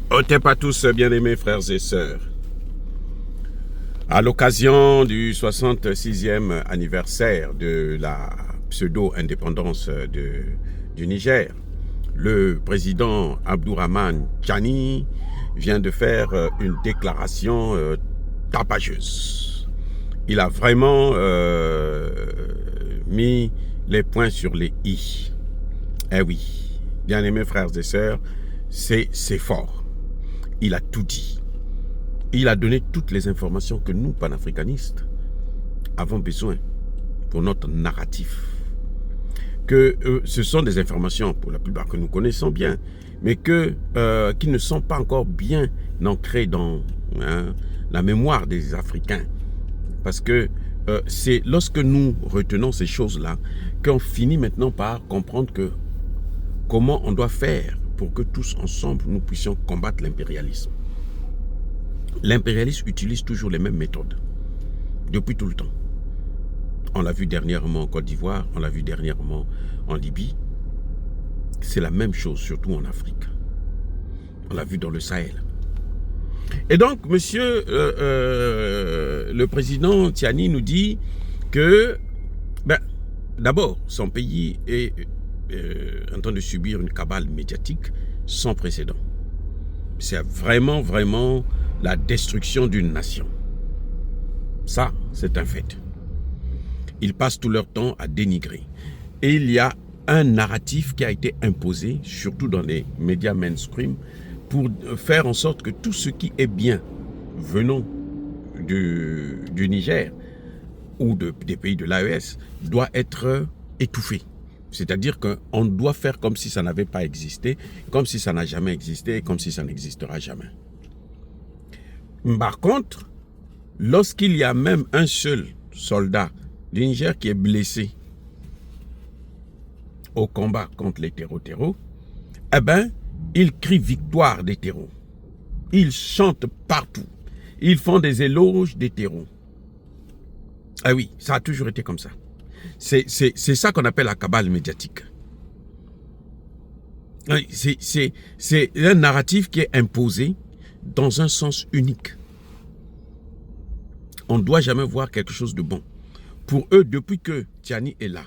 Otep à tous, bien-aimés frères et sœurs. À l'occasion du 66e anniversaire de la pseudo-indépendance du Niger, le président Abdourahmane Tchani vient de faire une déclaration tapageuse. Il a vraiment mis les points sur les i. Eh oui, bien-aimés frères et sœurs, c'est fort. Il a tout dit. Il a donné toutes les informations que nous, panafricanistes, avons besoin pour notre narratif. Que ce sont des informations, pour la plupart, que nous connaissons bien, mais qui ne sont pas encore bien ancrées dans la mémoire des Africains. Parce que c'est lorsque nous retenons ces choses-là qu'on finit maintenant par comprendre comment on doit faire pour que tous ensemble, nous puissions combattre l'impérialisme. L'impérialisme utilise toujours les mêmes méthodes, depuis tout le temps. On l'a vu dernièrement en Côte d'Ivoire, on l'a vu dernièrement en Libye. C'est la même chose, surtout en Afrique. On l'a vu dans le Sahel. Et donc, monsieur le président Tchani nous dit que, d'abord, son pays est en train de subir une cabale médiatique sans précédent. C'est vraiment, vraiment la destruction d'une nation. Ça, c'est un fait. Ils passent tout leur temps à dénigrer. Et il y a un narratif qui a été imposé, surtout dans les médias mainstream, pour faire en sorte que tout ce qui est bien venant du Niger ou des pays de l'AES doit être étouffé. C'est-à-dire qu'on doit faire comme si ça n'avait pas existé, comme si ça n'a jamais existé et comme si ça n'existera jamais. Par contre, lorsqu'il y a même un seul soldat du Niger qui est blessé au combat contre les terreaux, eh bien, ils crient victoire des terreaux. Ils chantent partout. Ils font des éloges des terreaux. Ah oui, ça a toujours été comme ça. C'est ça qu'on appelle la cabale médiatique. C'est un narratif qui est imposé dans un sens unique. On ne doit jamais voir quelque chose de bon. Pour eux, depuis que Tchani est là,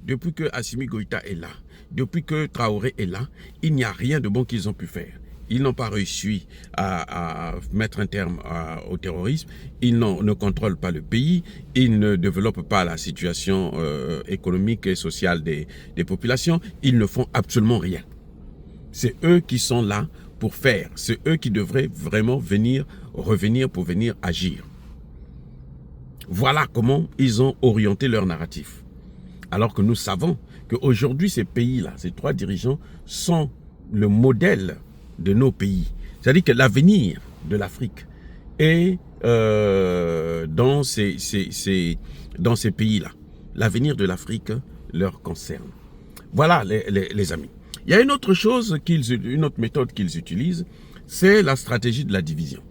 depuis que Assimi Goïta est là, depuis que Traoré est là, il n'y a rien de bon qu'ils ont pu faire. Ils n'ont pas réussi à mettre un terme au terrorisme, ils ne contrôlent pas le pays, ils ne développent pas la situation économique et sociale des populations, ils ne font absolument rien. C'est eux qui sont là pour faire, c'est eux qui devraient vraiment revenir pour venir agir. Voilà comment ils ont orienté leur narratif. Alors que nous savons qu'aujourd'hui, ces pays-là, ces trois dirigeants, sont le modèle de nos pays. C'est-à-dire que l'avenir de l'Afrique est dans ces pays-là. L'avenir de l'Afrique leur concerne. Voilà, les amis. Il y a une autre chose, une autre méthode qu'ils utilisent, c'est la stratégie de la division.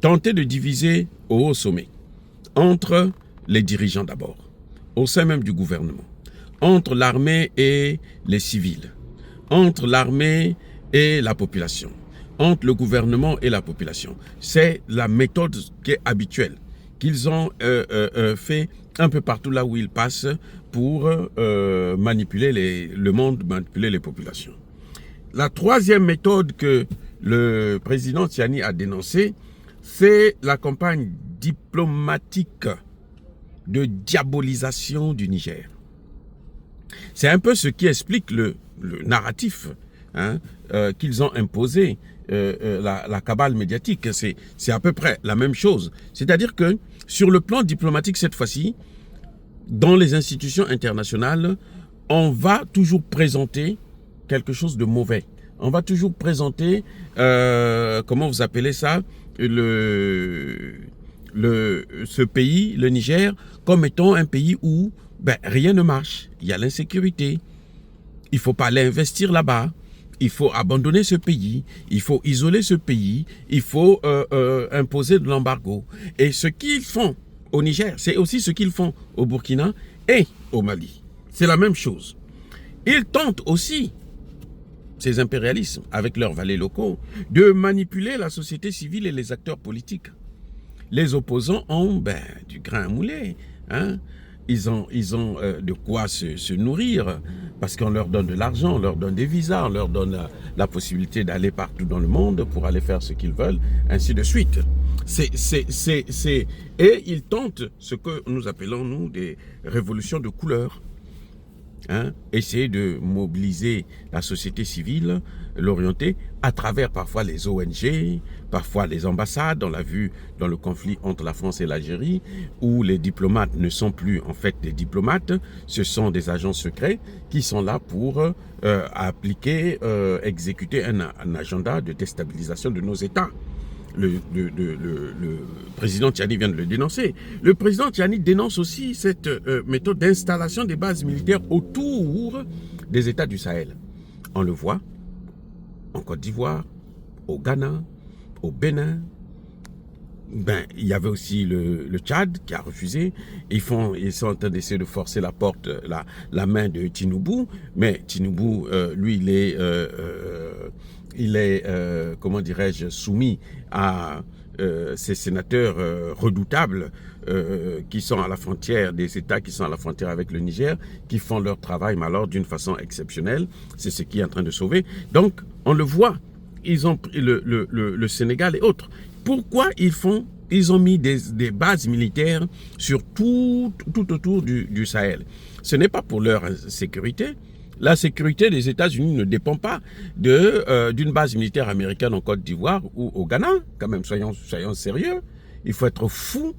Tenter de diviser au haut sommet, entre les dirigeants d'abord, au sein même du gouvernement, entre l'armée et les civils, entre l'armée et la population, entre le gouvernement et la population. C'est la méthode qui est habituelle, qu'ils ont fait un peu partout là où ils passent pour manipuler le monde, manipuler les populations. La troisième méthode que le président Tchani a dénoncée, c'est la campagne diplomatique de diabolisation du Niger. C'est un peu ce qui explique le narratif qu'ils ont imposé, la cabale médiatique. C'est à peu près la même chose. C'est-à-dire que sur le plan diplomatique, cette fois-ci, dans les institutions internationales, on va toujours présenter quelque chose de mauvais. On va toujours présenter, comment vous appelez ça, ce pays, le Niger, comme étant un pays où rien ne marche. Il y a l'insécurité. Il ne faut pas aller investir là-bas. Il faut abandonner ce pays. Il faut isoler ce pays. Il faut imposer de l'embargo. Et ce qu'ils font au Niger, c'est aussi ce qu'ils font au Burkina et au Mali. C'est la même chose. Ils tentent aussi ces impérialismes, avec leurs valets locaux, de manipuler la société civile et les acteurs politiques. Les opposants ont du grain à mouler. Hein? Ils ont de quoi se nourrir, parce qu'on leur donne de l'argent, on leur donne des visas, on leur donne la possibilité d'aller partout dans le monde pour aller faire ce qu'ils veulent, ainsi de suite. Et ils tentent ce que nous appelons, nous, des révolutions de couleur. Hein, essayer de mobiliser la société civile, l'orienter à travers parfois les ONG, parfois les ambassades. On l'a vu dans le conflit entre la France et l'Algérie, où les diplomates ne sont plus en fait des diplomates, ce sont des agents secrets qui sont là pour exécuter un agenda de déstabilisation de nos États. Le président Tiani vient de le dénoncer. Le président Tiani dénonce aussi cette méthode d'installation des bases militaires autour des États du Sahel. On le voit en Côte d'Ivoire, au Ghana, au Bénin. Il y avait aussi le Tchad qui a refusé. Ils sont en train d'essayer de forcer la main de Tinubu. Mais Tinubu, lui, il est comment dirais-je, soumis à ces sénateurs redoutables qui sont à la frontière, des États qui sont à la frontière avec le Niger, qui font leur travail, mais alors d'une façon exceptionnelle. C'est ce qui est en train de sauver. Donc, on le voit, ils ont le Sénégal et autres. Pourquoi ils ont mis des bases militaires sur tout autour du Sahel? Ce n'est pas pour leur sécurité. La sécurité des États-Unis ne dépend pas d'une base militaire américaine en Côte d'Ivoire ou au Ghana. Quand même, soyons sérieux. Il faut être fou,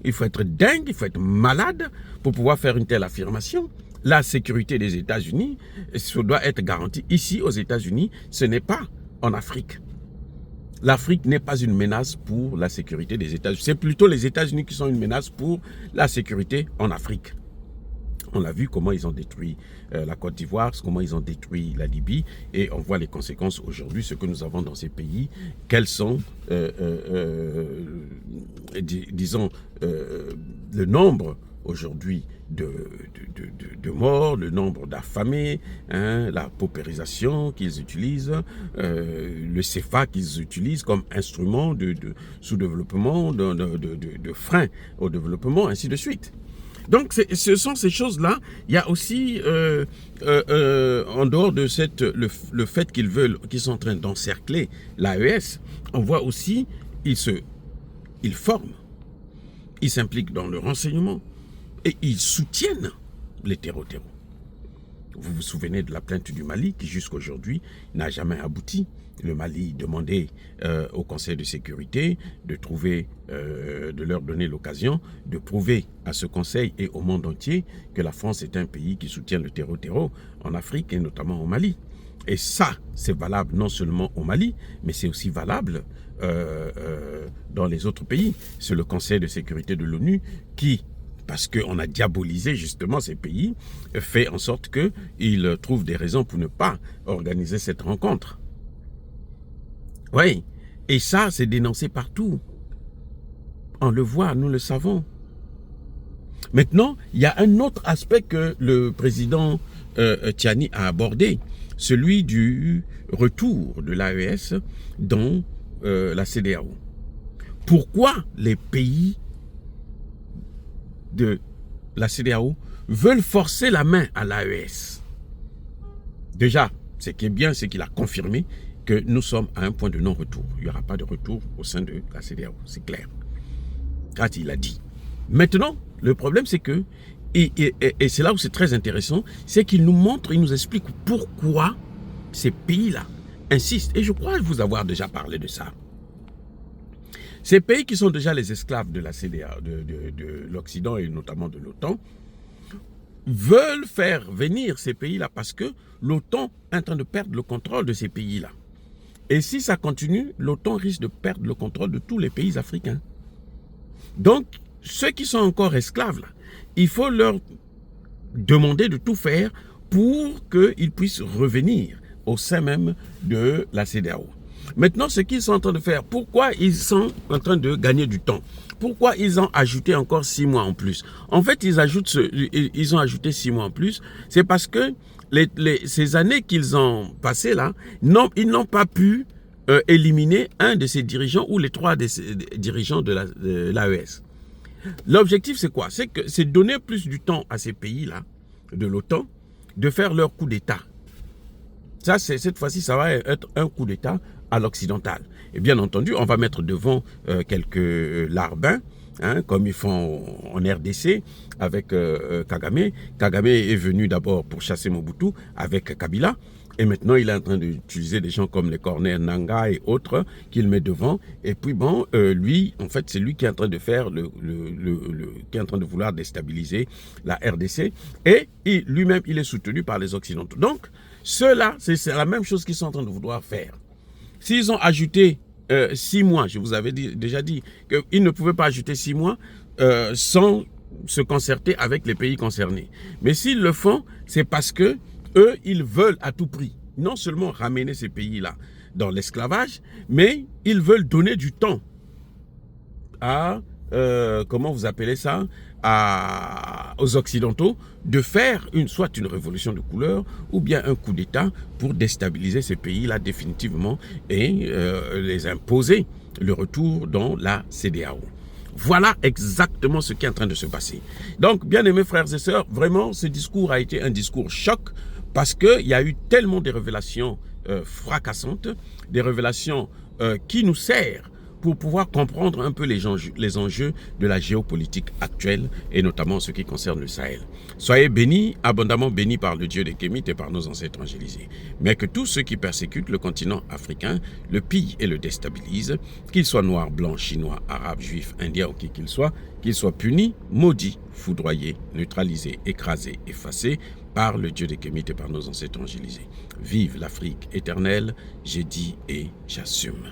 il faut être dingue, il faut être malade pour pouvoir faire une telle affirmation. La sécurité des États-Unis, ça doit être garanti ici aux États-Unis, ce n'est pas en Afrique. L'Afrique n'est pas une menace pour la sécurité des États-Unis. C'est plutôt les États-Unis qui sont une menace pour la sécurité en Afrique. On a vu comment ils ont détruit la Côte d'Ivoire, comment ils ont détruit la Libye, et on voit les conséquences aujourd'hui, ce que nous avons dans ces pays, quels sont, disons, le nombre aujourd'hui de morts, le nombre d'affamés, hein, la paupérisation qu'ils utilisent, le CFA qu'ils utilisent comme instrument de sous-développement, de frein au développement, ainsi de suite. Donc, ce sont ces choses-là. Il y a aussi, en dehors de le fait qu'ils sont en train d'encercler l'AES, on voit aussi, ils forment, ils s'impliquent dans le renseignement et ils soutiennent les terreaux. Vous vous souvenez de la plainte du Mali qui jusqu'à aujourd'hui n'a jamais abouti. Le Mali demandait au Conseil de sécurité de leur donner l'occasion de prouver à ce Conseil et au monde entier que la France est un pays qui soutient le terreau en Afrique et notamment au Mali. Et ça, c'est valable non seulement au Mali, mais c'est aussi valable dans les autres pays. C'est le Conseil de sécurité de l'ONU qui, parce qu'on a diabolisé justement ces pays, fait en sorte qu'ils trouvent des raisons pour ne pas organiser cette rencontre. Oui, et ça, c'est dénoncé partout. On le voit, nous le savons. Maintenant, il y a un autre aspect que le président Tiani a abordé, celui du retour de l'AES dans la CEDEAO. Pourquoi les pays de la CEDEAO veulent forcer la main à l'AES? Déjà, ce qui est bien, c'est qu'il a confirmé que nous sommes à un point de non-retour. Il n'y aura pas de retour au sein de la CEDEAO, c'est clair. Quand il a dit. Maintenant, le problème c'est que, et c'est là où c'est très intéressant, c'est qu'il nous montre, il nous explique pourquoi ces pays-là insistent. Et je crois vous avoir déjà parlé de ça. Ces pays qui sont déjà les esclaves de la CEDEAO, de l'Occident et notamment de l'OTAN, veulent faire venir ces pays-là parce que l'OTAN est en train de perdre le contrôle de ces pays-là. Et si ça continue, l'OTAN risque de perdre le contrôle de tous les pays africains. Donc, ceux qui sont encore esclaves, là, il faut leur demander de tout faire pour qu'ils puissent revenir au sein même de la CEDEAO. Maintenant, ce qu'ils sont en train de faire, pourquoi ils sont en train de gagner du temps? Pourquoi ils ont ajouté encore 6 mois en plus? En fait, ils ont ajouté 6 mois en plus, c'est parce que ces années qu'ils ont passées là, ils n'ont pas pu éliminer un de ces dirigeants ou les 3 dirigeants de l'AES. L'objectif, c'est quoi? C'est donner plus du temps à ces pays-là, de l'OTAN, de faire leur coup d'État. Ça, cette fois-ci, ça va être un coup d'État à l'occidental. Et bien entendu, on va mettre devant quelques larbins, hein, comme ils font en RDC avec Kagame. Kagame est venu d'abord pour chasser Mobutu avec Kabila. Et maintenant, il est en train d'utiliser des gens comme les Corneille Nangaa et autres qu'il met devant. Et puis bon, lui, en fait, c'est lui qui est en train de faire qui est en train de vouloir déstabiliser la RDC. Et lui-même, il est soutenu par les Occidentaux. Donc, ceux-là, c'est la même chose qu'ils sont en train de vouloir faire. S'ils ont ajouté 6 mois, je vous avais déjà dit qu'ils ne pouvaient pas ajouter 6 mois sans se concerter avec les pays concernés. Mais s'ils le font, c'est parce que eux, ils veulent à tout prix, non seulement ramener ces pays-là dans l'esclavage, mais ils veulent donner du temps à, comment vous appelez ça, aux Occidentaux de faire soit une révolution de couleur ou bien un coup d'État pour déstabiliser ces pays-là définitivement et les imposer le retour dans la CEDEAO. Voilà exactement ce qui est en train de se passer. Donc, bien aimés frères et sœurs, vraiment, ce discours a été un discours choc parce qu'il y a eu tellement de révélations fracassantes, des révélations qui nous servent pour pouvoir comprendre un peu les enjeux de la géopolitique actuelle et notamment ce qui concerne le Sahel. Soyez bénis, abondamment bénis par le Dieu des Kémites et par nos ancêtres angélisés. Mais que tous ceux qui persécutent le continent africain le pillent et le déstabilisent, qu'ils soient noirs, blancs, chinois, arabes, juifs, indiens ou qui qu'ils soient punis, maudits, foudroyés, neutralisés, écrasés, effacés par le Dieu des Kémites et par nos ancêtres angélisés. Vive l'Afrique éternelle, j'ai dit et j'assume.